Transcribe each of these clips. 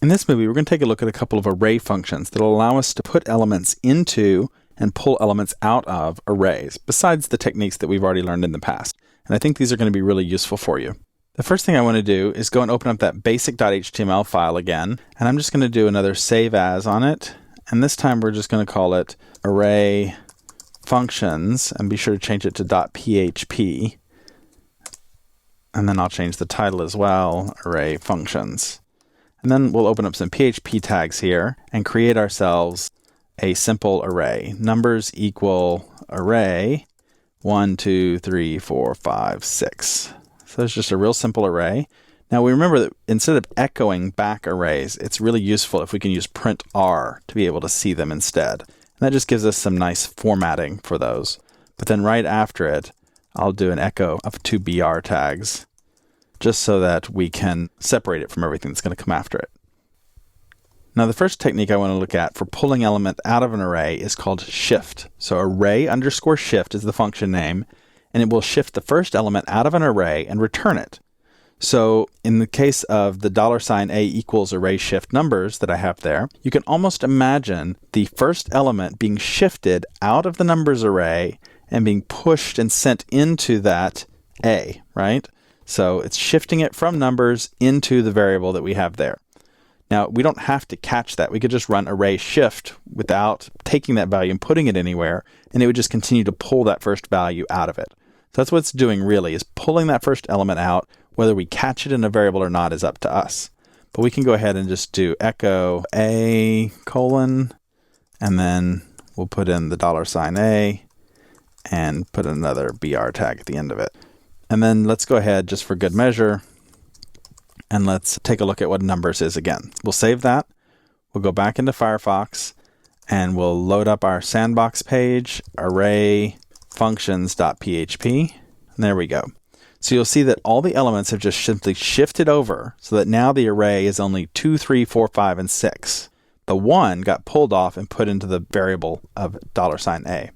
In this movie, we're going to take a look at a couple of array functions that will allow us to put elements into and pull elements out of arrays, besides the techniques that we've already learned in the past. And I think these are going to be really useful for you. The first thing I want to do is go and open up that basic.html file again, and I'm just going to do another save as on it. And this time we're just going to call it array functions, and be sure to change it to .php. And then I'll change the title as well, array functions. And then we'll open up some PHP tags here and create ourselves a simple array. Numbers equal array 1, 2, 3, 4, 5, 6. So it's just a real simple array. Now we remember that instead of echoing back arrays, it's really useful if we can use print R to be able to see them instead. And that just gives us some nice formatting for those. But then right after it, I'll do an echo of 2 BR tags, just so that we can separate it from everything that's going to come after it. Now the first technique I want to look at for pulling element out of an array is called shift. So array_shift is the function name, and it will shift the first element out of an array and return it. So in the case of the $A equals array shift numbers that I have there, you can almost imagine the first element being shifted out of the numbers array and being pushed and sent into that A, right? So it's shifting it from numbers into the variable that we have there. Now, we don't have to catch that. We could just run array shift without taking that value and putting it anywhere, and it would just continue to pull that first value out of it. So that's what it's doing really, is pulling that first element out. Whether we catch it in a variable or not is up to us. But we can go ahead and just do echo A colon, and then we'll put in the $A and put another BR tag at the end of it. And then let's go ahead, just for good measure, and let's take a look at what numbers is again. We'll save that. We'll go back into Firefox, and we'll load up our sandbox page, array functions.php, and there we go. So you'll see that all the elements have just simply shifted over, so that now the array is only 2, 3, 4, 5, and 6. The 1 got pulled off and put into the variable of $A.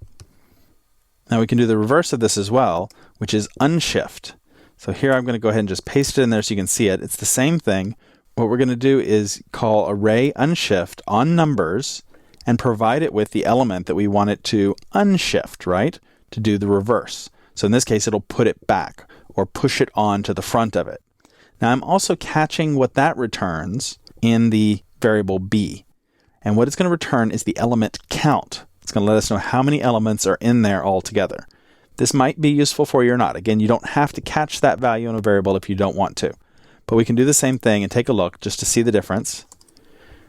Now we can do the reverse of this as well, which is unshift. So here I'm going to go ahead and just paste it in there so you can see it. It's the same thing. What we're going to do is call array unshift on numbers and provide it with the element that we want it to unshift, right? To do the reverse. So in this case, it'll put it back or push it on to the front of it. Now I'm also catching what that returns in the variable b. And what it's going to return is the element count. It's going to let us know how many elements are in there altogether. This might be useful for you or not. Again, you don't have to catch that value in a variable if you don't want to. But we can do the same thing and take a look just to see the difference.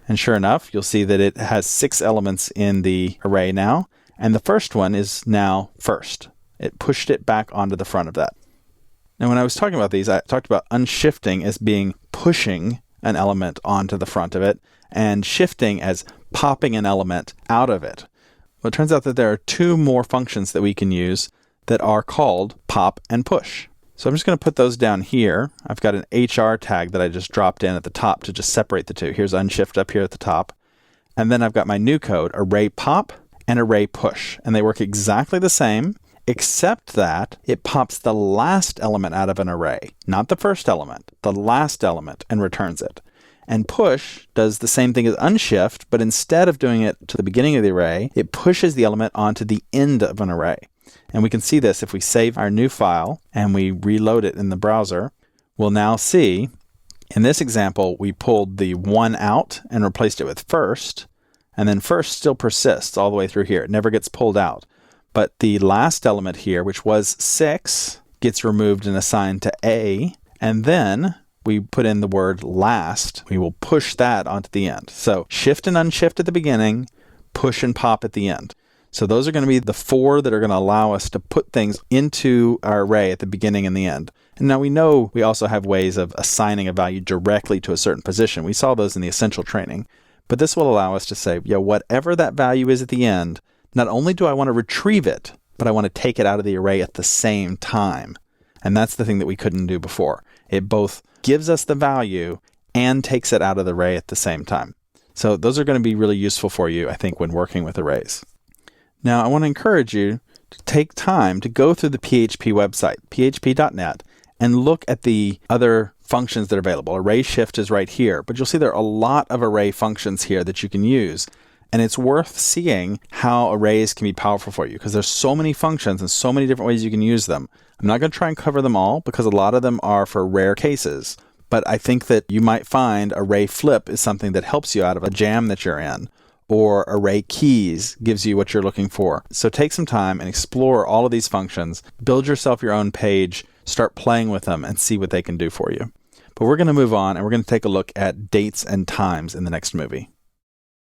And sure enough, you'll see that it has 6 elements in the array now. And the first one is now first. It pushed it back onto the front of that. Now when I was talking about these, I talked about unshifting as being pushing an element onto the front of it, and shifting as popping an element out of it. Well, it turns out that there are 2 more functions that we can use that are called pop and push. So I'm just going to put those down here. I've got an HR tag that I just dropped in at the top to just separate the 2. Here's unshift up here at the top. And then I've got my new code, array pop and array push. And they work exactly the same, except that it pops the last element out of an array, not the first element, the last element, and returns it. And push does the same thing as unshift, but instead of doing it to the beginning of the array, it pushes the element onto the end of an array. And we can see this if we save our new file and we reload it in the browser. We'll now see, in this example, we pulled the 1 out and replaced it with first, and then first still persists all the way through here. It never gets pulled out. But the last element here, which was 6, gets removed and assigned to A, and then we put in the word last. We will push that onto the end. So shift and unshift at the beginning, push and pop at the end. So those are going to be the 4 that are going to allow us to put things into our array at the beginning and the end. And now we know we also have ways of assigning a value directly to a certain position. We saw those in the essential training. But this will allow us to say, yeah, whatever that value is at the end, not only do I want to retrieve it, but I want to take it out of the array at the same time. And that's the thing that we couldn't do before. It both gives us the value and takes it out of the array at the same time. So those are going to be really useful for you, I think, when working with arrays. Now, I want to encourage you to take time to go through the PHP website, php.net, and look at the other functions that are available. Array shift is right here, but you'll see there are a lot of array functions here that you can use. And it's worth seeing how arrays can be powerful for you because there's so many functions and so many different ways you can use them. I'm not going to try and cover them all because a lot of them are for rare cases. But I think that you might find array flip is something that helps you out of a jam that you're in, or array keys gives you what you're looking for. So take some time and explore all of these functions, build yourself your own page, start playing with them and see what they can do for you. But we're going to move on and we're going to take a look at dates and times in the next movie.